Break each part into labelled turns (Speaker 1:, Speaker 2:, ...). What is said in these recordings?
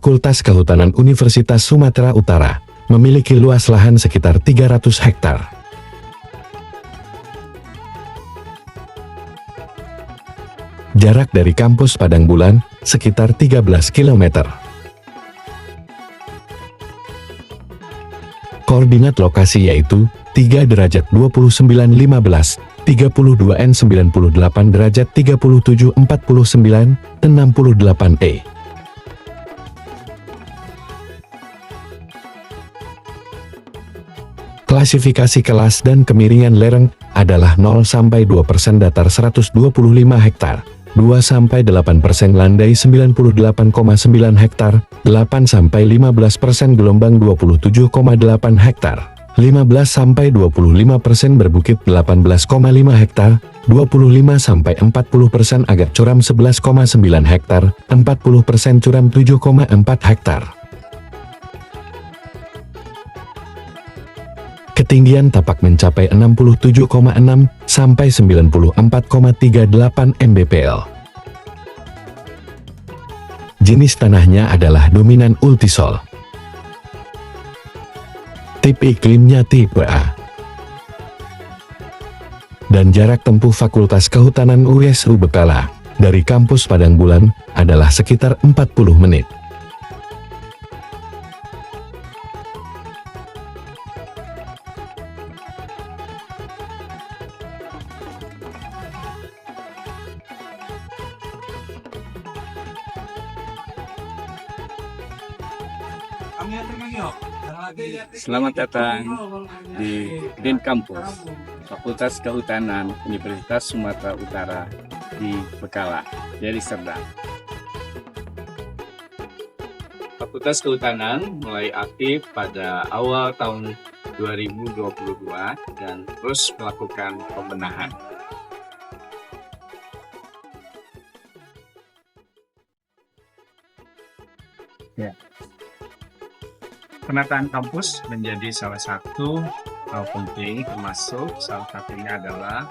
Speaker 1: Fakultas Kehutanan Universitas Sumatera Utara, memiliki luas lahan sekitar 300 hektar. Jarak dari kampus Padang Bulan, sekitar 13 km. Koordinat lokasi yaitu 3 derajat 2915, 32 N 98 derajat 37 49, 68 E. Klasifikasi kelas dan kemiringan lereng adalah 0-2% datar 125 hektar, 2-8% landai 98,9 hektar, 8-15% gelombang 27,8 hektar, 15-25% berbukit 18,5 hektar, 25-40% agak curam 11,9 hektar, 40% curam 7,4 hektar. Ketinggian tapak mencapai 67,6 sampai 94,38 mdpl. Jenis tanahnya adalah dominan ultisol. Tipe iklimnya tipe A. Dan jarak tempuh Fakultas Kehutanan USU Bekala dari kampus Padang Bulan adalah sekitar 40 menit.
Speaker 2: Selamat datang di Din Kampus Fakultas Kehutanan Universitas Sumatera Utara di Bekala, Deli Serdang. Fakultas Kehutanan mulai aktif pada awal tahun 2022 dan terus melakukan pembenahan. Penataan kampus menjadi salah satu hal penting, termasuk salah satunya adalah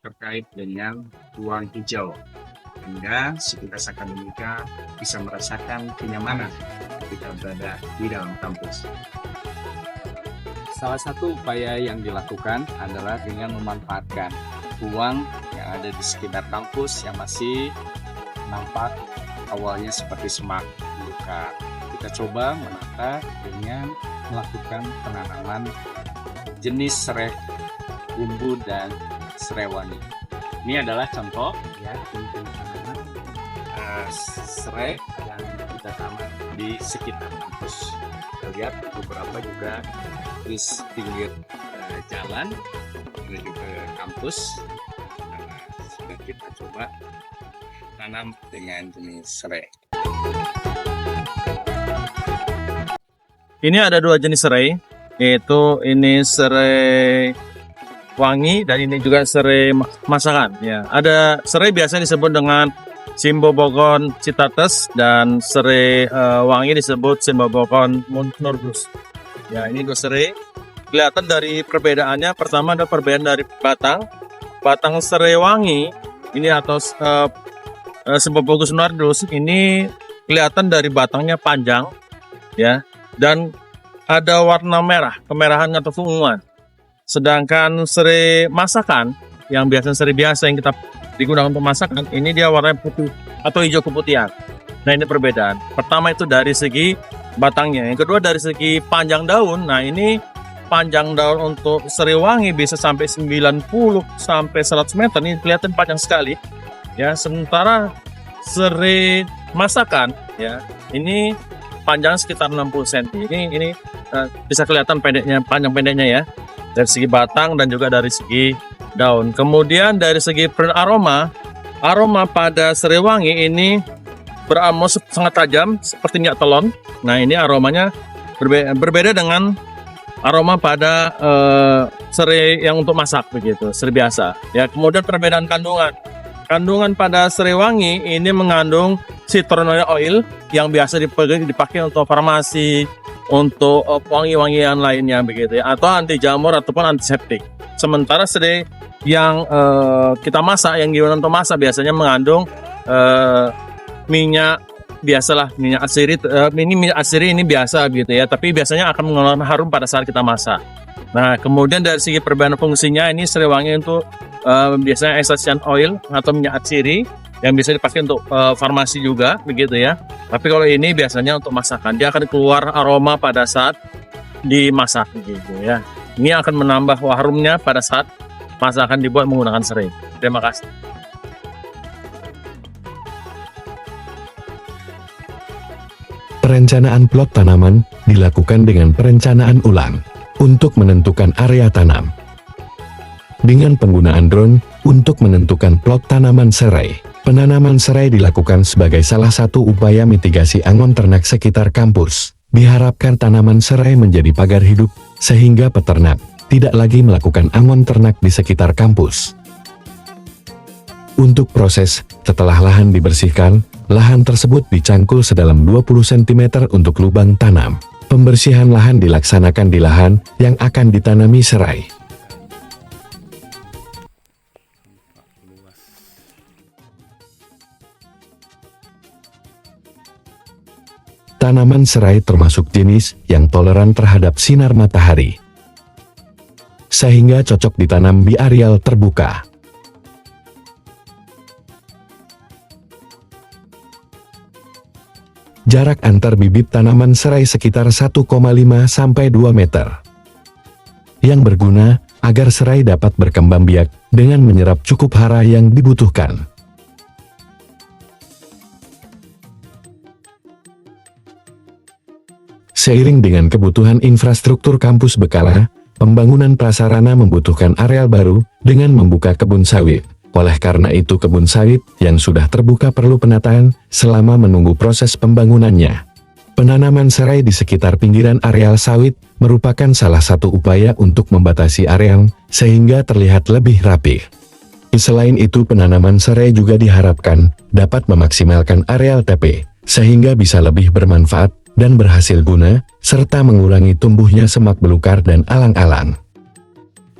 Speaker 2: terkait dengan ruang hijau, sehingga sivitas akademika bisa merasakan kenyamanan ketika berada di dalam kampus. Salah satu upaya yang dilakukan adalah dengan memanfaatkan ruang yang ada di sekitar kampus yang masih nampak awalnya seperti semak belukar. Kita coba menata dengan melakukan penanaman jenis serai bumbu dan serai wangi. Ini adalah contoh ya tanaman serai yang kita tanam di sekitar kampus. Kita lihat beberapa juga di pinggir jalan menuju ke kampus. Sudah kita coba tanam dengan jenis serai.
Speaker 3: Ini ada dua jenis serai, yaitu ini serai wangi dan ini juga serai masakan. Ya, ada serai biasa disebut dengan Cymbopogon citatus dan serai wangi disebut Cymbopogon nordus. Ya, ini dua serai. Kelihatan dari perbedaannya. Pertama ada perbedaan dari batang. Batang serai wangi ini atau Cymbopogon nordus ini kelihatan dari batangnya panjang, ya. Dan ada warna merah, kemerahan atau keunguan. Sedangkan serai masakan, yang biasanya serai biasa yang kita digunakan untuk masakan, ini dia warnanya putih atau hijau keputihan. Nah, ini perbedaan. Pertama itu dari segi batangnya. Yang kedua dari segi panjang daun. Nah, ini panjang daun untuk serai wangi bisa sampai 90 sampai 100 meter. Ini kelihatan panjang sekali. Ya, sementara serai masakan, ya, ini panjang sekitar 60 cm. Ini bisa kelihatan pendeknya, panjang pendeknya ya. Dari segi batang dan juga dari segi daun. Kemudian dari segi aroma pada serai wangi ini beraroma sangat tajam seperti minyak telon. Nah, ini aromanya berbeda dengan aroma pada serai yang untuk masak begitu, serai biasa. Ya, kemudian perbedaan kandungan. Kandungan pada serai wangi ini mengandung citronella oil yang biasa dipakai untuk farmasi, untuk wangi-wangian lainnya begitu ya, atau anti jamur ataupun antiseptik. Sementara serai yang kita masak, yang digunakan untuk masak biasanya mengandung minyak biasalah minyak atsiri, ini minyak atsiri ini biasa gitu ya, tapi biasanya akan mengeluarkan harum pada saat kita masak. Nah, kemudian dari segi perbedaan fungsinya, ini serai wangi untuk biasanya essential oil atau minyak atsiri yang bisa dipakai untuk farmasi juga begitu ya. Tapi kalau ini biasanya untuk masakan, dia akan keluar aroma pada saat dimasak gitu ya. Ini akan menambah harumnya pada saat masakan dibuat menggunakan serai. Terima kasih.
Speaker 1: Perencanaan plot tanaman dilakukan dengan perencanaan ulang untuk menentukan area tanam. Dengan penggunaan drone untuk menentukan plot tanaman serai. Penanaman serai dilakukan sebagai salah satu upaya mitigasi angon ternak sekitar kampus. Diharapkan tanaman serai menjadi pagar hidup, sehingga peternak tidak lagi melakukan angon ternak di sekitar kampus. Untuk proses, setelah lahan dibersihkan, lahan tersebut dicangkul sedalam 20 cm untuk lubang tanam. Pembersihan lahan dilaksanakan di lahan yang akan ditanami serai. Tanaman serai termasuk jenis yang toleran terhadap sinar matahari, sehingga cocok ditanam di areal terbuka. Jarak antar bibit tanaman serai sekitar 1,5 sampai 2 meter. Yang berguna agar serai dapat berkembang biak dengan menyerap cukup hara yang dibutuhkan. Seiring dengan kebutuhan infrastruktur kampus Bekala, pembangunan prasarana membutuhkan areal baru dengan membuka kebun sawit. Oleh karena itu kebun sawit yang sudah terbuka perlu penataan selama menunggu proses pembangunannya. Penanaman serai di sekitar pinggiran areal sawit merupakan salah satu upaya untuk membatasi areal sehingga terlihat lebih rapi. Selain itu penanaman serai juga diharapkan dapat memaksimalkan areal TP sehingga bisa lebih bermanfaat dan berhasil guna, serta mengurangi tumbuhnya semak belukar dan alang-alang.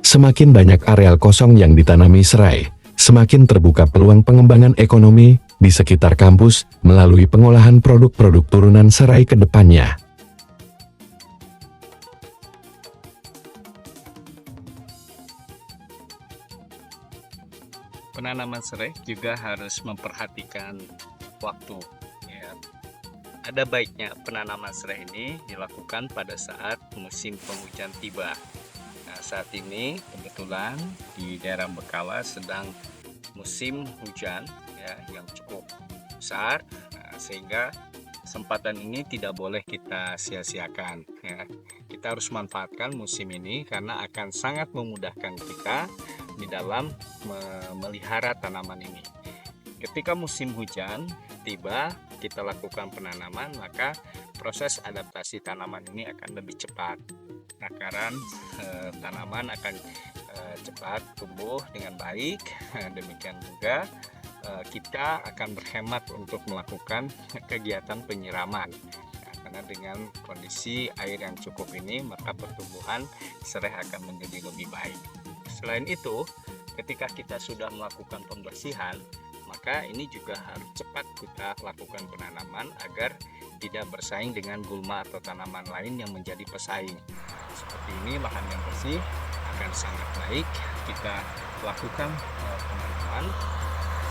Speaker 1: Semakin banyak areal kosong yang ditanami serai, semakin terbuka peluang pengembangan ekonomi di sekitar kampus melalui pengolahan produk-produk turunan serai ke depannya.
Speaker 2: Penanaman serai juga harus memperhatikan waktu. Ada baiknya penanaman serai ini dilakukan pada saat musim penghujan tiba. Nah, saat ini kebetulan di daerah Bekala sedang musim hujan ya, yang cukup besar, sehingga kesempatan ini tidak boleh kita sia-siakan. Ya. Kita harus manfaatkan musim ini karena akan sangat memudahkan kita di dalam memelihara tanaman ini. Ketika musim hujan tiba, kita lakukan penanaman, maka proses adaptasi tanaman ini akan lebih cepat. Akaran tanaman akan cepat tumbuh dengan baik. Demikian juga kita akan berhemat untuk melakukan kegiatan penyiraman. Karena dengan kondisi air yang cukup ini, maka pertumbuhan serai akan menjadi lebih baik. Selain itu, ketika kita sudah melakukan pembersihan, maka ini juga harus cepat kita lakukan penanaman agar tidak bersaing dengan gulma atau tanaman lain yang menjadi pesaing. Seperti ini lahan yang bersih akan sangat baik kita lakukan penanaman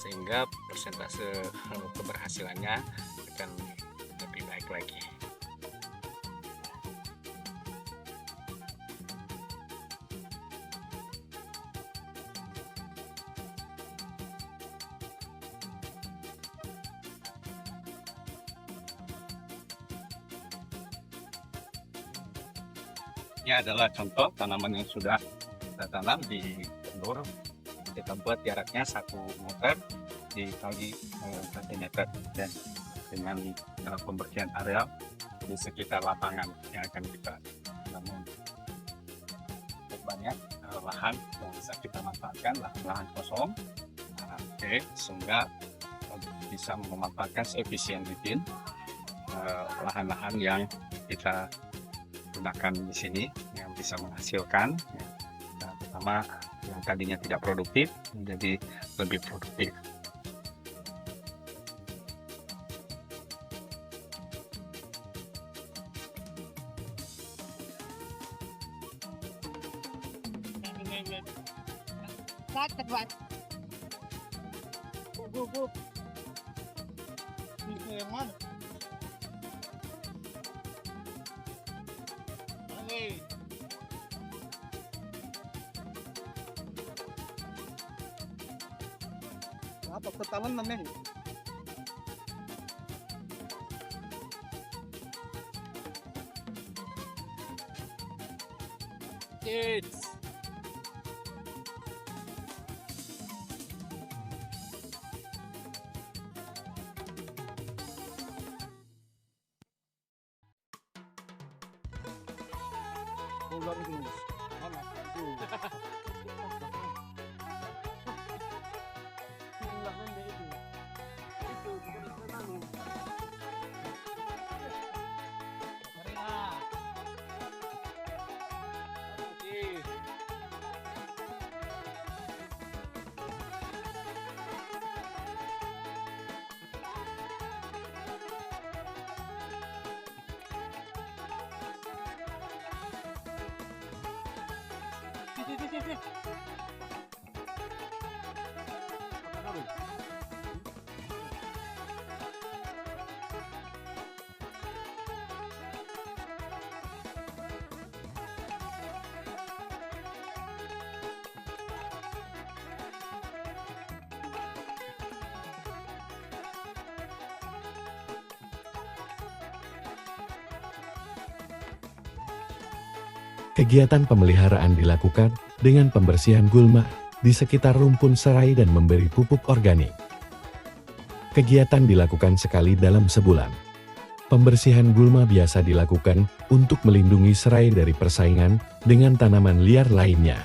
Speaker 2: sehingga persentase keberhasilannya akan lebih baik lagi. Ini adalah contoh tanaman yang sudah kita tanam di telur. Kita buat jaraknya 1 meter dikali 1 meter dan dengan pembersihan areal di sekitar lapangan yang akan kita bangun. Banyak lahan yang bisa kita manfaatkan, lahan kosong, sehingga bisa memanfaatkan seefisien mungkin lahan-lahan yang kita gunakan di sini yang bisa menghasilkan, terutama yang tadinya tidak produktif menjadi lebih produktif.
Speaker 4: Yang mana? Apa pertama namanya?
Speaker 2: Kids.
Speaker 4: Ular itu. Mana?
Speaker 1: Kegiatan pemeliharaan dilakukan dengan pembersihan gulma di sekitar rumpun serai dan memberi pupuk organik. Kegiatan dilakukan sekali dalam sebulan. Pembersihan gulma biasa dilakukan untuk melindungi serai dari persaingan dengan tanaman liar lainnya.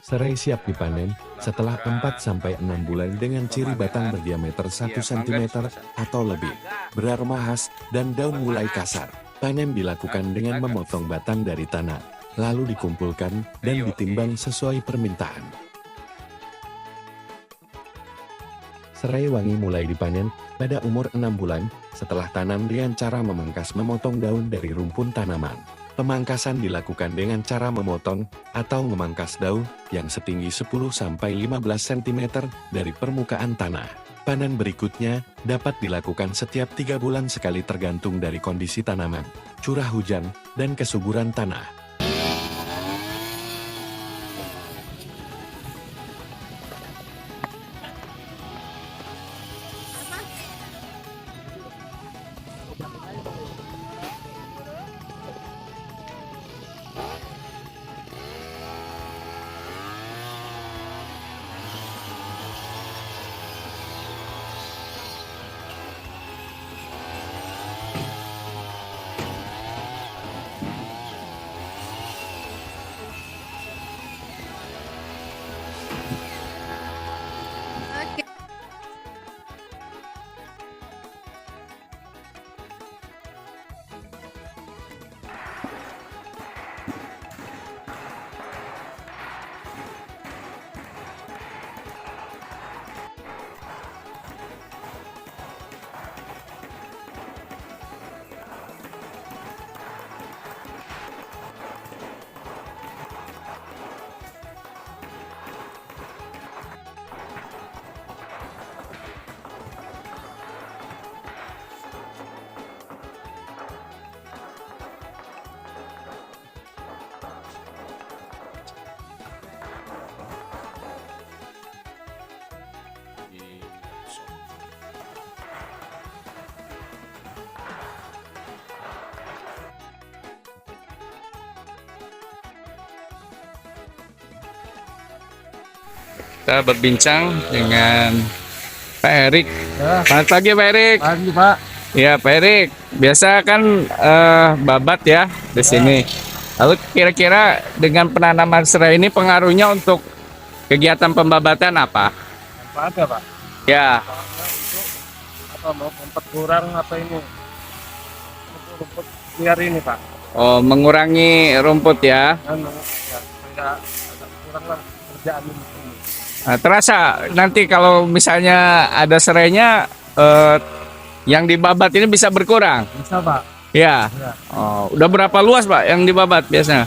Speaker 1: Serai siap dipanen setelah 4-6 bulan dengan ciri batang berdiameter 1 cm atau lebih, beraroma khas, dan daun mulai kasar. Panen dilakukan dengan memotong batang dari tanah, lalu dikumpulkan dan ditimbang sesuai permintaan. Serai wangi mulai dipanen pada umur 6 bulan setelah tanam dengan cara memotong daun dari rumpun tanaman. Pemangkasan dilakukan dengan cara memotong atau memangkas daun yang setinggi 10-15 cm dari permukaan tanah. Panen berikutnya dapat dilakukan setiap 3 bulan sekali tergantung dari kondisi tanaman, curah hujan, dan kesuburan tanah.
Speaker 2: Kita berbincang dengan Pak Erik. Selamat pagi Pak Erik.
Speaker 4: Pagi, Pak.
Speaker 2: Ya Pak Erik, biasa kan babat ya di sini. Lalu kira-kira dengan penanaman serai ini pengaruhnya untuk kegiatan pembabatan apa?
Speaker 4: Apa ada, Pak?
Speaker 2: Ya,
Speaker 4: Untuk apa
Speaker 3: mau memperkurang apa ini rumput liar ini Pak.
Speaker 2: Oh, mengurangi rumput ya.
Speaker 3: Anu, ya, supaya agak kurang lah kerjaan ini.
Speaker 2: Nah, terasa nanti kalau misalnya ada serainya yang dibabat ini bisa berkurang.
Speaker 3: Bisa Pak.
Speaker 2: Ya.
Speaker 3: Ya.
Speaker 2: Oh, udah berapa luas Pak yang dibabat biasanya?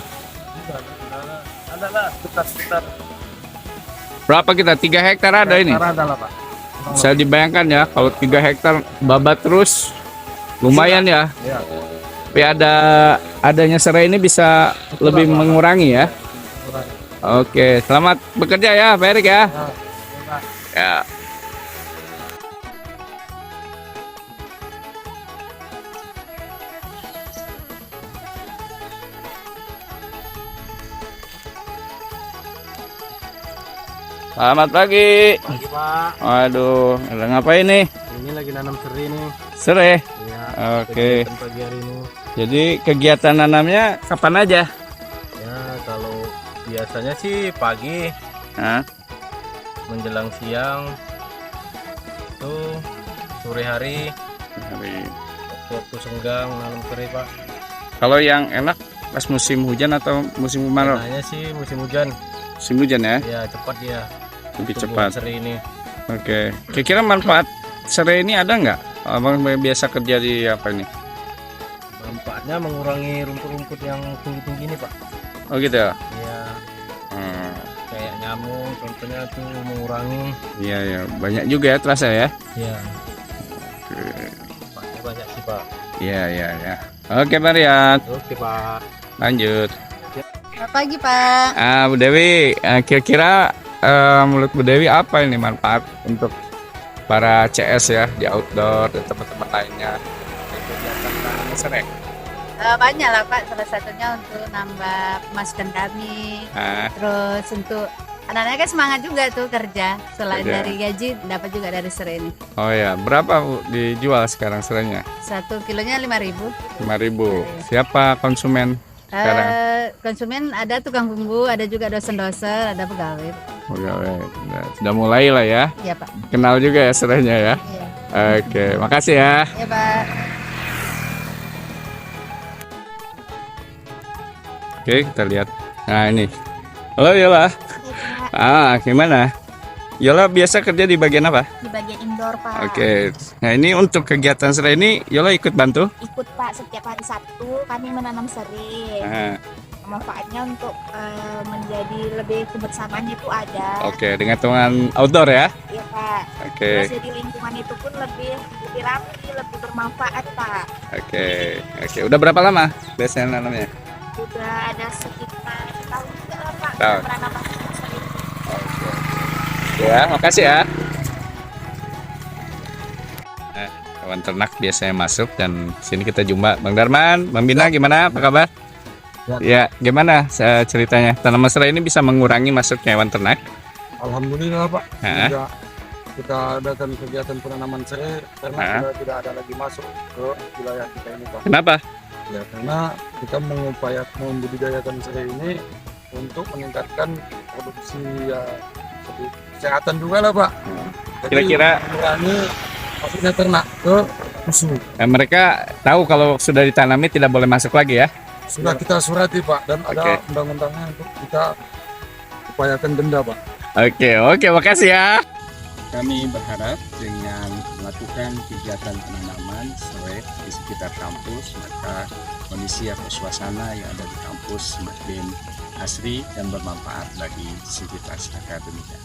Speaker 3: Ada lah sekitar
Speaker 2: Berapa kita? 3 hektar ada ini.
Speaker 3: Ada lah Pak.
Speaker 2: Bisa dibayangkan ya kalau 3 hektar babat terus lumayan ya.
Speaker 3: Ya.
Speaker 2: Tapi adanya serai ini bisa lebih mengurangi ya.
Speaker 3: Kurang.
Speaker 2: Oke, selamat bekerja ya Pak Erik ya.
Speaker 3: Nah, Pak.
Speaker 2: Ya. Selamat pagi.
Speaker 3: Pagi Pak.
Speaker 2: Waduh, udah ngapain nih?
Speaker 3: Ini lagi nanam serai nih.
Speaker 2: Serai.
Speaker 3: Ya.
Speaker 2: Oke.
Speaker 3: kegiatan pagi hari ini.
Speaker 2: Jadi kegiatan nanamnya kapan aja?
Speaker 3: Ya kalau biasanya sih pagi
Speaker 2: Hah?
Speaker 3: menjelang siang itu sore hari waktu senggang nanam serai Pak.
Speaker 2: Kalau yang enak pas musim hujan atau musim kemarau?
Speaker 3: Enaknya sih musim hujan.
Speaker 2: Musim hujan ya,
Speaker 3: Ya cepat dia.
Speaker 2: lebih
Speaker 3: tumbuhan
Speaker 2: cepat.
Speaker 3: serai ini.
Speaker 2: Oke. Kira-kira manfaat serai ini ada nggak? Abang biasa kerja di apa ini?
Speaker 3: Manfaatnya mengurangi rumput-rumput yang tinggi-tinggi ini Pak.
Speaker 2: Oh gitu ya?
Speaker 3: Ya
Speaker 2: Hmm,
Speaker 3: kayak nyamuk contohnya tuh mengurangi.
Speaker 2: iya ya, banyak juga ya terasa ya.
Speaker 3: Ya
Speaker 2: Oke.
Speaker 3: manfaatnya banyak sih Pak.
Speaker 2: Iya iya ya. Oke Marian,
Speaker 3: Oke Pak.
Speaker 2: lanjut.
Speaker 5: Selamat pagi, Pak.
Speaker 2: Bu Dewi, kira-kira menurut Bu Dewi apa ini manfaat untuk para CS ya di outdoor dan teman-teman lainnya? Kegiatan tanam serai.
Speaker 5: Banyak lah, Pak. Salah satunya untuk nambah pemasukan kami.
Speaker 2: Ah,
Speaker 5: Terus untuk anak-anak kan semangat juga tuh kerja. Selain
Speaker 2: Kerja.
Speaker 5: dari gaji, dapat juga dari serai ini.
Speaker 2: oh ya, berapa Bu dijual sekarang serainya?
Speaker 5: 1 kilonya 5.000.
Speaker 2: 5.000. Siapa konsumen? Sekarang?
Speaker 5: Konsumen ada tukang bumbu, ada juga dosen-dosen, ada pegawai.
Speaker 2: Pegawai. Nah, sudah mulai lah ya.
Speaker 5: Iya, Pak.
Speaker 2: Kenal juga ya serainya ya.
Speaker 5: Iya,
Speaker 2: Oke, makasih ya.
Speaker 5: iya, Pak.
Speaker 2: Oke, kita lihat. Nah, ini. Halo Yola. Gimana? Yola biasa kerja di bagian apa?
Speaker 6: Di bagian indoor Pak.
Speaker 2: Oke. Nah, ini untuk kegiatan serai ini Yola ikut bantu.
Speaker 6: Ikut Pak, setiap hari Sabtu kami menanam serai.
Speaker 2: Nah,
Speaker 6: Manfaatnya untuk menjadi lebih kebersamaan itu ada.
Speaker 2: oke, dengan teman outdoor ya.
Speaker 6: Iya Pak.
Speaker 2: Oke.
Speaker 6: Terus jadi lingkungan itu pun lebih rapi, lebih bermanfaat Pak.
Speaker 2: Oke. Oke, udah berapa lama biasanya nanamnya?
Speaker 6: Udah ada sekitar tahun juga lah Pak.
Speaker 2: Tahun.
Speaker 6: Penanaman serai.
Speaker 2: Ya, makasih ya. Nah, hewan ternak biasanya masuk dan sini kita jumpa Bang Darman, Bang Bina gimana? Apa kabar? Ya, gimana ceritanya? Tanaman serai ini bisa mengurangi masuknya hewan ternak?
Speaker 4: Alhamdulillah Pak.
Speaker 2: Hah?
Speaker 4: Sudah kita adakan kegiatan penanaman serai karena
Speaker 2: Hah?
Speaker 4: sudah tidak ada lagi masuk ke wilayah kita ini Pak.
Speaker 2: Kenapa?
Speaker 4: Ya karena kita membudidayakan serai ini untuk meningkatkan produksi ya jadi kesehatan juga lah Pak. Jadi,
Speaker 2: Kira-kira-
Speaker 4: mengurangi masuknya ternak ke musuh.
Speaker 2: Mereka tahu kalau sudah ditanami tidak boleh masuk lagi ya?
Speaker 4: Sudah kita surati Pak dan ada
Speaker 2: Oke.
Speaker 4: undang-undangnya untuk kita upayakan denda Pak.
Speaker 2: Oke, makasih ya. Kami berharap dengan melakukan kegiatan penanaman serai di sekitar kampus, maka kondisi atau suasana yang ada di kampus semakin asri dan bermanfaat bagi civitas akademika.